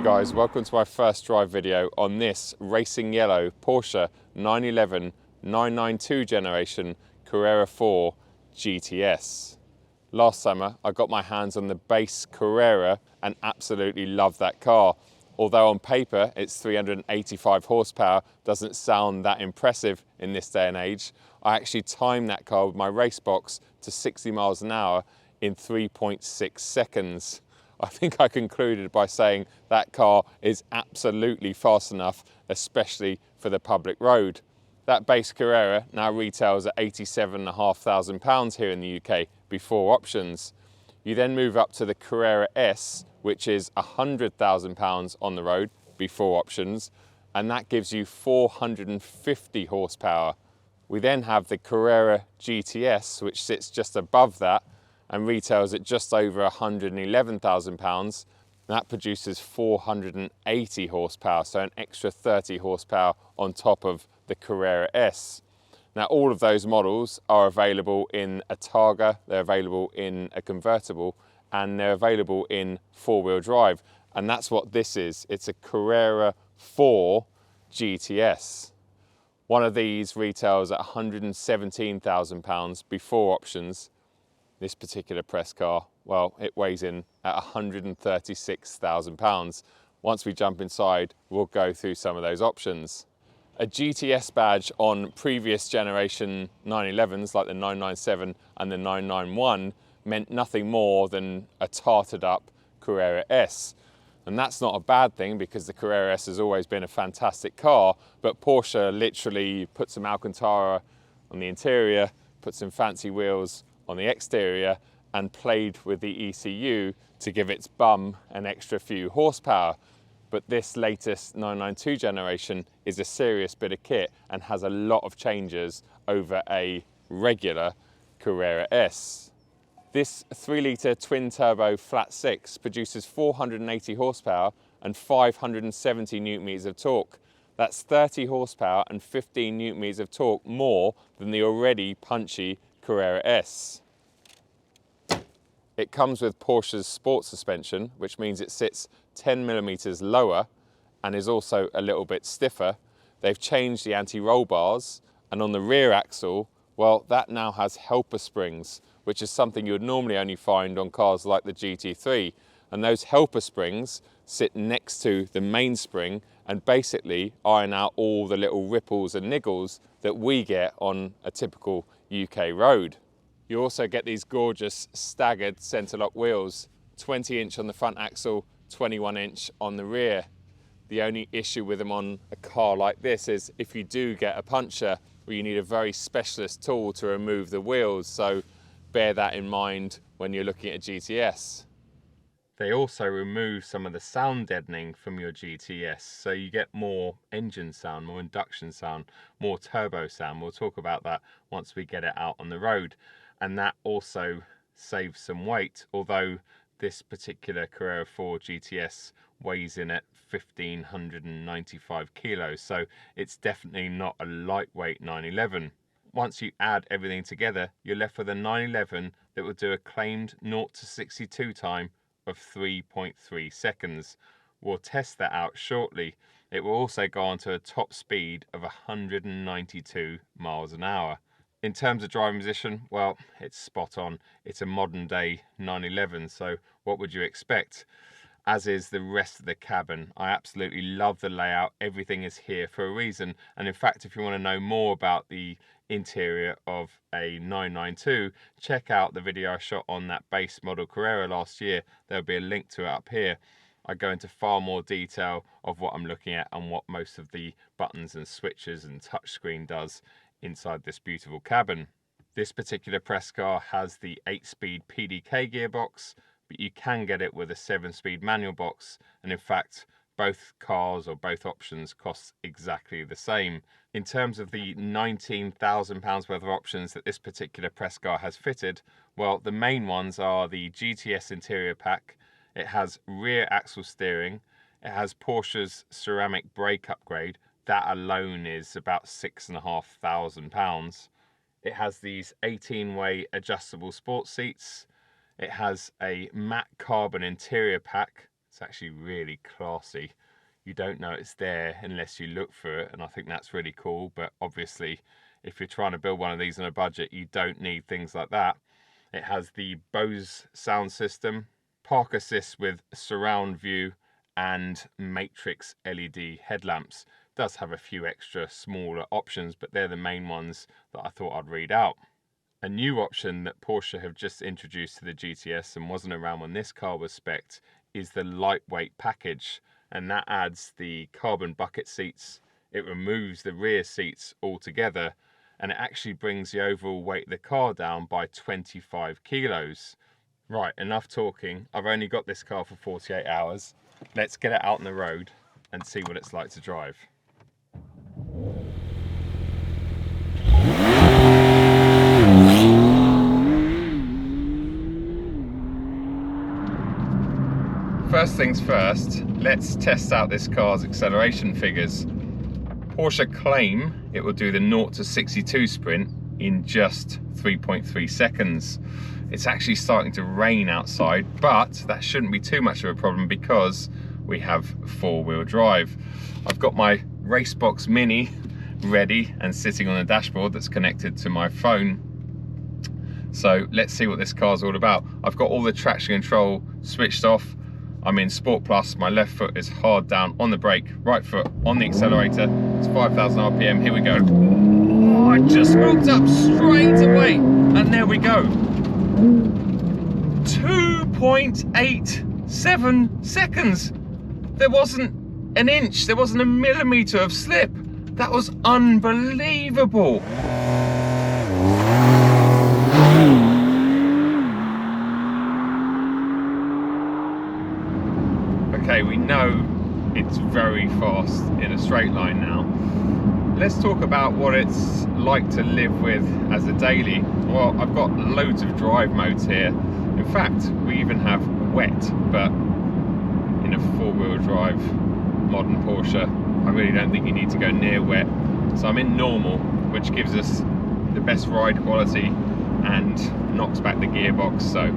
guys, welcome to my first drive video on this racing yellow Porsche 911 992 generation Carrera 4 GTS. Last summer I got my hands on the base Carrera and absolutely loved that car. Although on paper it's 385 horsepower, doesn't sound that impressive in this day and age. I actually timed that car with my race box to 60 miles an hour in 3.6 seconds. I think I concluded by saying that car is absolutely fast enough, especially for the public road. That base Carrera now retails at £87,500 here in the UK before options. You then move up to the Carrera S, which is £100,000 on the road before options, and that gives you 450 horsepower. We then have the Carrera GTS, which sits just above that and retails at just over £111,000. That produces 480 horsepower, so an extra 30 horsepower on top of the Carrera S. Now all of those models are available in a Targa, they're available in a convertible, and they're available in four-wheel drive. And that's what this is. It's a Carrera 4 GTS. One of these retails at £117,000 before options. This particular press car, well, it weighs in at £136,000. Once we jump inside, we'll go through some of those options. A GTS badge on previous generation 911s like the 997 and the 991 meant nothing more than a tarted up Carrera S. And that's not a bad thing because the Carrera S has always been a fantastic car, but Porsche literally put some Alcantara on the interior, put some fancy wheels on the exterior and played with the ECU to give its bum an extra few horsepower. But this latest 992 generation is a serious bit of kit and has a lot of changes over a regular Carrera S. This 3-litre twin-turbo flat six produces 480 horsepower and 570 newton-meters of torque. That's 30 horsepower and 15 newton-meters of torque more than the already punchy Carrera S. It comes with Porsche's sport suspension, which means it sits 10 millimeters lower and is also a little bit stiffer. They've changed the anti-roll bars, and on the rear axle, well, that now has helper springs, which is something you would normally only find on cars like the GT3. And those helper springs sit next to the mainspring and basically iron out all the little ripples and niggles that we get on a typical UK road. You also get these gorgeous staggered centre lock wheels, 20-inch on the front axle, 21-inch on the rear. The only issue with them on a car like this is if you do get a puncture, well, you need a very specialist tool to remove the wheels, so bear that in mind when you're looking at a GTS. They also remove some of the sound deadening from your GTS, so you get more engine sound, more induction sound, more turbo sound. We'll talk about that once we get it out on the road. And that also saves some weight, although this particular Carrera 4 GTS weighs in at 1,595 kilos, so it's definitely not a lightweight 911. Once you add everything together, you're left with a 911 that will do a claimed 0 to 62 time of 3.3 seconds. We'll test that out shortly. It will also go on to a top speed of 192 miles an hour. In terms of driving position, well, it's spot on. It's a modern day 911, so what would you expect? As is the rest of the cabin. I absolutely love the layout. Everything is here for a reason. And in fact, if you want to know more about the interior of a 992, check out the video I shot on that base model Carrera last year. There'll be a link to it up here. I go into far more detail of what I'm looking at and what most of the buttons and switches and touchscreen does inside this beautiful cabin. This particular press car has the 8-speed PDK gearbox, but you can get it with a 7-speed manual box, and in fact both cars or both options cost exactly the same. In terms of the £19,000 worth of options that this particular press car has fitted, well, the main ones are the GTS interior pack. It has rear axle steering, it has Porsche's ceramic brake upgrade. That alone is about £6,500. It has these 18-way adjustable sports seats. It has a matte carbon interior pack It's actually really classy. You don't know it's there unless you look for it, and I think that's really cool. But obviously, if you're trying to build one of these on a budget, you don't need things like that. It has the Bose sound system, park assist with surround view, and matrix LED headlamps. It does have a few extra smaller options, but they're the main ones that I thought I'd read out. A new option that Porsche have just introduced to the GTS and wasn't around when this car was spec'd is the lightweight package, and that adds the carbon bucket seats. It removes the rear seats altogether, and it actually brings the overall weight of the car down by 25 kilos. Right, enough talking. I've only got this car for 48 hours. Let's get it out on the road and see what it's like to drive. First things first, let's test out this car's acceleration figures. Porsche claim it will do the 0 to 62 sprint in just 3.3 seconds. It's actually starting to rain outside, but that shouldn't be too much of a problem because we have four-wheel drive. I've got my Racebox Mini ready and sitting on the dashboard that's connected to my phone. So let's see what this car's all about. I've got all the traction control switched off. I'm in Sport Plus, my left foot is hard down on the brake, right foot on the accelerator. It's 5,000 RPM, here we go. Oh, I just moved up straight away, and there we go. 2.87 seconds. There wasn't an inch, there wasn't a millimeter of slip. That was unbelievable. Okay, we know it's very fast in a straight line now. Let's talk about what it's like to live with as a daily. Well, I've got loads of drive modes here. In fact, we even have wet, but in a four-wheel drive modern Porsche, I really don't think you need to go near wet. So I'm in normal, which gives us the best ride quality and knocks back the gearbox. So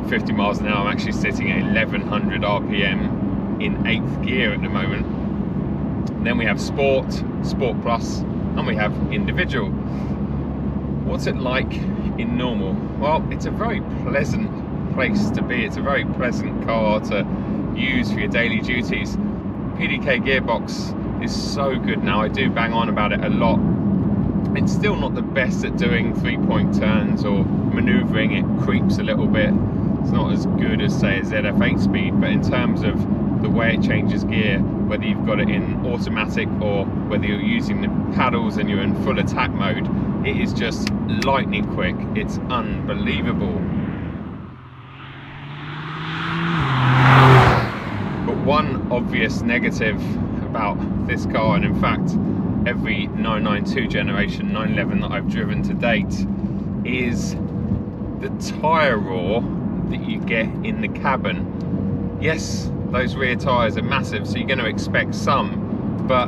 50 miles an hour, I'm actually sitting at 1100 RPM in 8th gear at the moment. And then we have Sport, Sport Plus, and we have Individual. What's it like in normal? Well, it's a very pleasant place to be. It's a very pleasant car to use for your daily duties. PDK gearbox is so good now. I do bang on about it a lot. It's still not the best at doing 3-point turns or maneuvering. It creeps a little bit. It's not as good as, say, a ZF8 speed, but in terms of the way it changes gear, whether you've got it in automatic or whether you're using the paddles and you're in full attack mode, it is just lightning quick. It's unbelievable. But one obvious negative about this car, and in fact every 992 generation 911 that I've driven to date, is the tyre roar that you get in the cabin. Yes, those rear tyres are massive, so you're going to expect some, but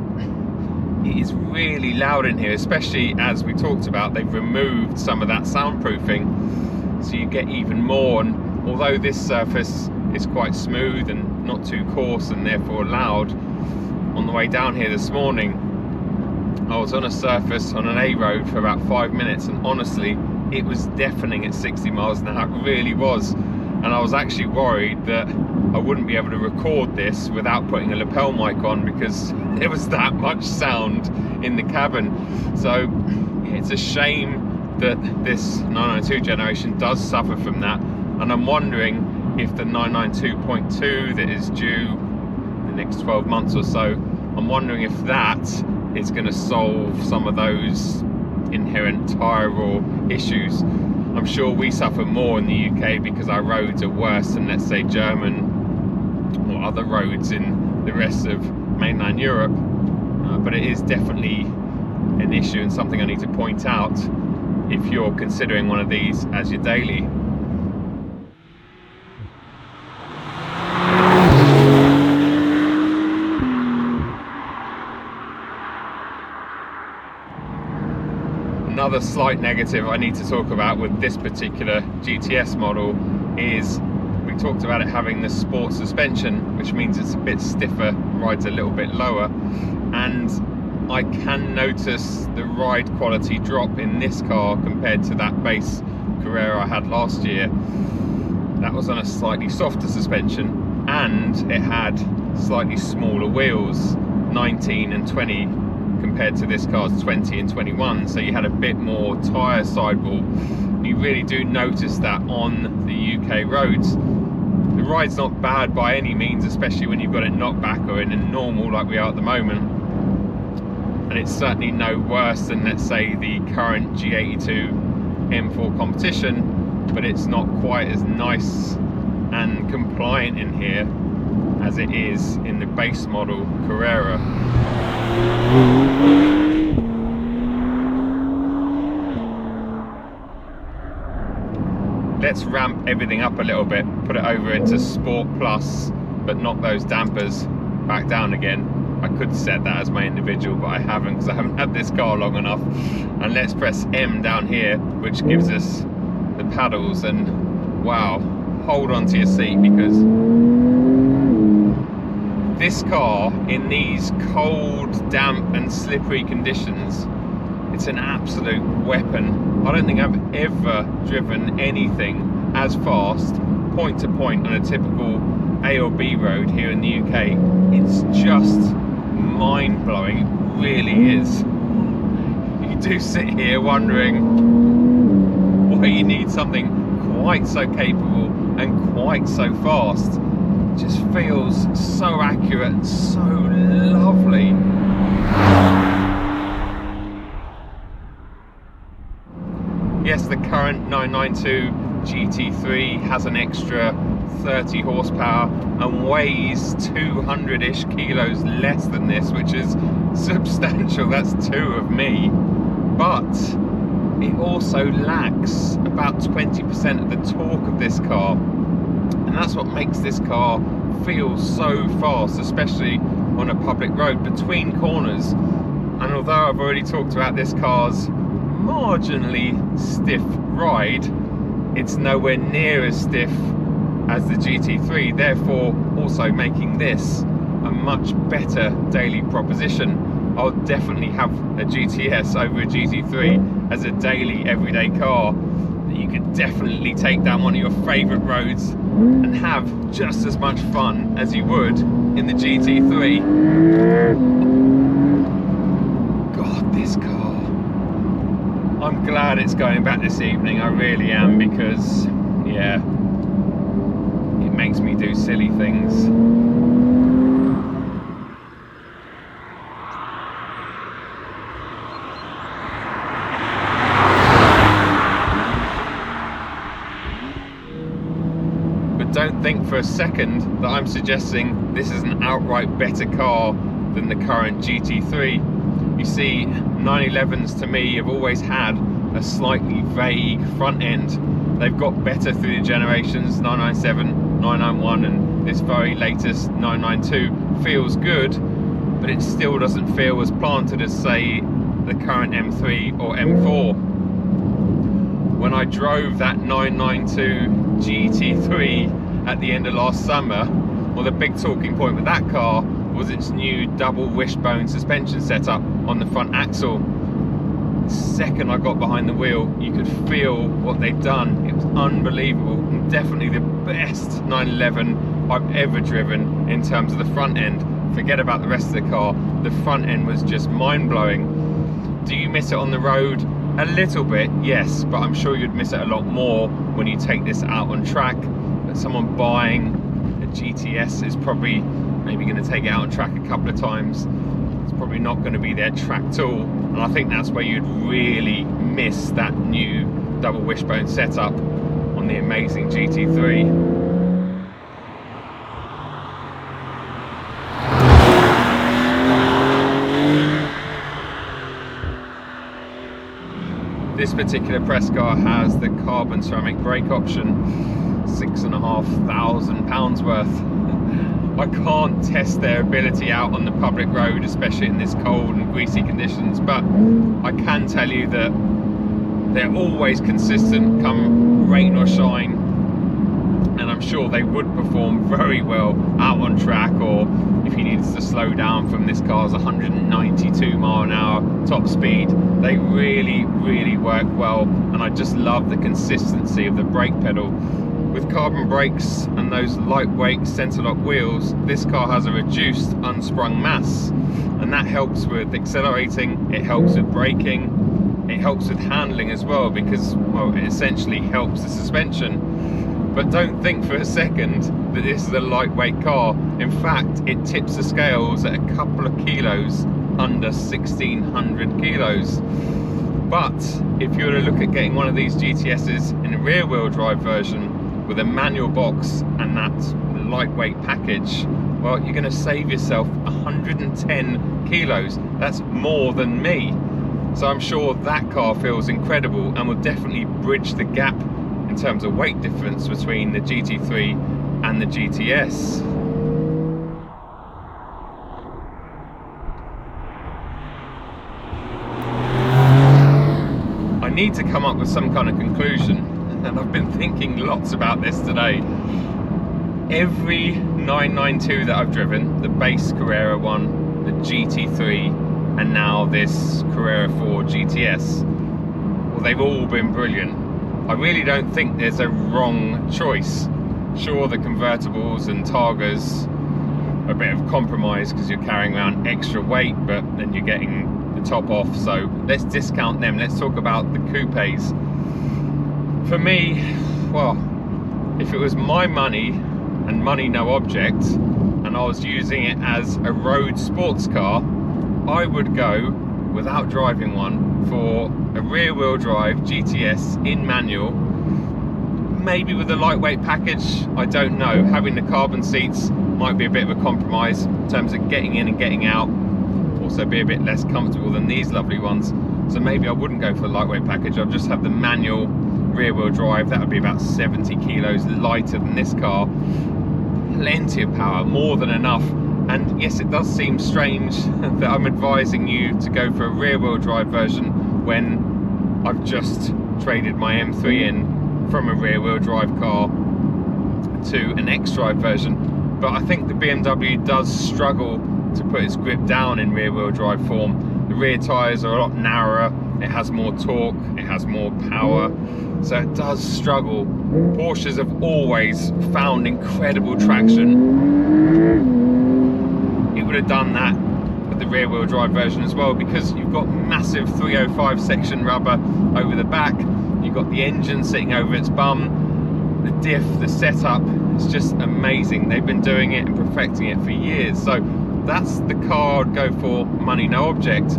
it is really loud in here, especially as we talked about, they've removed some of that soundproofing, so you get even more. And although this surface is quite smooth and not too coarse and therefore loud, on the way down here this morning, I was on a surface on an A road for about 5 minutes, and honestly, it was deafening at 60 miles an hour. It really was. And I was actually worried that I wouldn't be able to record this without putting a lapel mic on because there was that much sound in the cabin. So it's a shame that this 992 generation does suffer from that. And I'm wondering if the 992.2 that is due in the next 12 months or so, I'm wondering if that is going to solve some of those inherent tyre roar issues. I'm sure we suffer more in the UK because our roads are worse than, let's say, German or other roads in the rest of mainland Europe, but it is definitely an issue and something I need to point out if you're considering one of these as your daily. Another slight negative I need to talk about with this particular GTS model is we talked about it having the sport suspension, which means it's a bit stiffer, rides a little bit lower, and I can notice the ride quality drop in this car compared to that base Carrera I had last year. That was on a slightly softer suspension, and it had slightly smaller wheels, 19 and 20, compared to this car's 20 and 21, so you had a bit more tyre sidewall. You really do notice that on the UK roads. The ride's not bad by any means, especially when you've got it knocked back or in a normal like we are at the moment, and it's certainly no worse than, let's say, the current G82 M4 competition, but it's not quite as nice and compliant in here as it is in the base model Carrera. Let's ramp everything up a little bit, put it over into Sport Plus, but knock those dampers back down again. I could set that as my individual, but I haven't, because I haven't had this car long enough. And let's press M down here, which gives us the paddles, and wow, hold on to your seat, because this car in these cold, damp and slippery conditions, it's an absolute weapon. I don't think I've ever driven anything as fast, point to point, on a typical A or B road here in the UK. It's just mind-blowing, it really is. You do sit here wondering why you need something quite so capable and quite so fast. It just feels so accurate and so lovely. Yes, the current 992 GT3 has an extra 30 horsepower and weighs 200-ish kilos less than this, which is substantial. That's 2 of me. But it also lacks about 20% of the torque of this car, and that's what makes this car feel so fast, especially on a public road between corners. And although I've already talked about this car's marginally stiff ride, it's nowhere near as stiff as the GT3, therefore also making this a much better daily proposition. I'll definitely have a GTS over a GT3 as a daily everyday car that you could definitely take down one of your favourite roads and have just as much fun as you would in the GT3. God, this car. I'm glad it's going back this evening, I really am, because, yeah, it makes me do silly things. But don't think for a second that I'm suggesting this is an outright better car than the current GT3. You see, 911s to me have always had a slightly vague front end. They've got better through the generations. 997, 991 and this very latest 992 feels good, but it still doesn't feel as planted as, say, the current M3 or M4. When I drove that 992 GT3 at the end of last summer, well, the big talking point with that car was its new double wishbone suspension setup on the front axle. The second I got behind the wheel, you could feel what they'd done. It was unbelievable, and definitely the best 911 I've ever driven in terms of the front end. Forget about the rest of the car, the front end was just mind-blowing. Do you miss it on the road? A little bit, yes, but I'm sure you'd miss it a lot more when you take this out on track. Someone buying a GTS is probably maybe going to take it out on track a couple of times. It's probably not going to be their track tool, and I think that's where you'd really miss that new double wishbone setup on the amazing GT3. This particular press car has the carbon ceramic brake option, £6,500 worth. I can't test their ability out on the public road, especially in this cold and greasy conditions, but I can tell you that they're always consistent come rain or shine, and I'm I'm sure they would perform very well out on track, or if he needs to slow down from this car's 192 mile an hour top speed. They really, really work well, and I just love the consistency of the brake pedal. With carbon brakes and those lightweight center lock wheels, this car has a reduced unsprung mass, and that helps with accelerating, it helps with braking, it helps with handling as well, because, well, it essentially helps the suspension. But don't think for a second that this is a lightweight car. In fact, it tips the scales at a couple of kilos under 1,600 kilos. But if you were to look at getting one of these GTS's in a rear wheel drive version with a manual box and that lightweight package, well, you're going to save yourself 110 kilos. That's more than me. So I'm sure that car feels incredible and will definitely bridge the gap in terms of weight difference between the GT3 and the GTS. I need to come up with some kind of conclusion, and I've been thinking lots about this today. Every 992 that I've driven, the base Carrera one, the GT3, and now this Carrera 4 GTS, well, they've all been brilliant. I really don't think there's a wrong choice. Sure, the convertibles and Targas are a bit of compromise because you're carrying around extra weight, but then you're getting the top off, so let's discount them. Let's talk about the coupes. For me, well, if it was my money and money no object, and I was using it as a road sports car, I would go, without driving one, for a rear wheel drive GTS in manual, maybe with a lightweight package, I don't know. Having the carbon seats might be a bit of a compromise in terms of getting in and getting out, also be a bit less comfortable than these lovely ones. So maybe I wouldn't go for the lightweight package, I'll just have the manual rear wheel drive. That would be about 70 kilos lighter than this car. Plenty of power, more than enough. And yes, it does seem strange that I'm advising you to go for a rear wheel drive version when I've just traded my M3 in from a rear wheel drive car to an X-Drive version. But I think the BMW does struggle to put its grip down in rear wheel drive form. The rear tyres are a lot narrower, it has more torque, it has more power, so it does struggle. Porsches have always found incredible traction. It would have done that with the rear wheel drive version as well, because you've got massive 305 section rubber over the back, you've got the engine sitting over its bum, the diff, the setup, it's just amazing. They've been doing it and perfecting it for years, so that's the car I'd go for, money no object.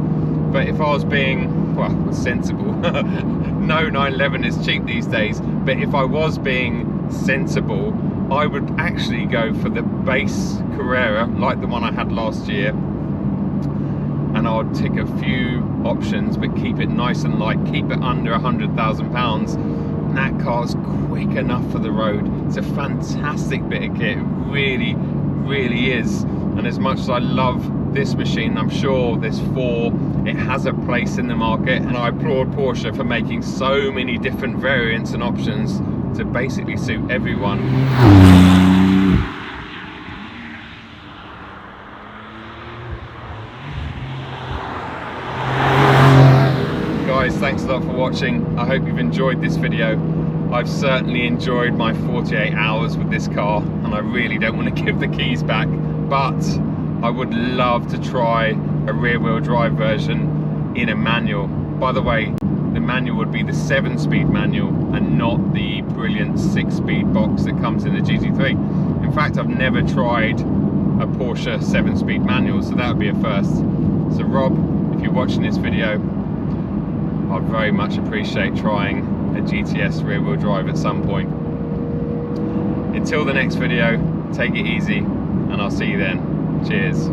But if I was being, well, sensible, no 911 is cheap these days, but if I was being sensible, I would actually go for the base Carrera, like the one I had last year, and I'd tick a few options, but keep it nice and light, keep it under £100,000. And that car's quick enough for the road. It's a fantastic bit of kit, it really, really is. And as much as I love this machine, I'm sure this 4, it has a place in the market, and I applaud Porsche for making so many different variants and options to basically suit everyone. Guys, thanks a lot for watching. I hope you've enjoyed this video. I've certainly enjoyed my 48 hours with this car, and I really don't want to give the keys back, but I would love to try a rear wheel drive version in a manual. By the way, the manual would be the 7-speed manual and not the brilliant 6-speed box that comes in the GT3. In fact, I've never tried a Porsche 7-speed manual, so that would be a first. So Rob, if you're watching this video, I'd very much appreciate trying a GTS rear wheel drive at some point. Until the next video, take it easy, and I'll see you then. Cheers.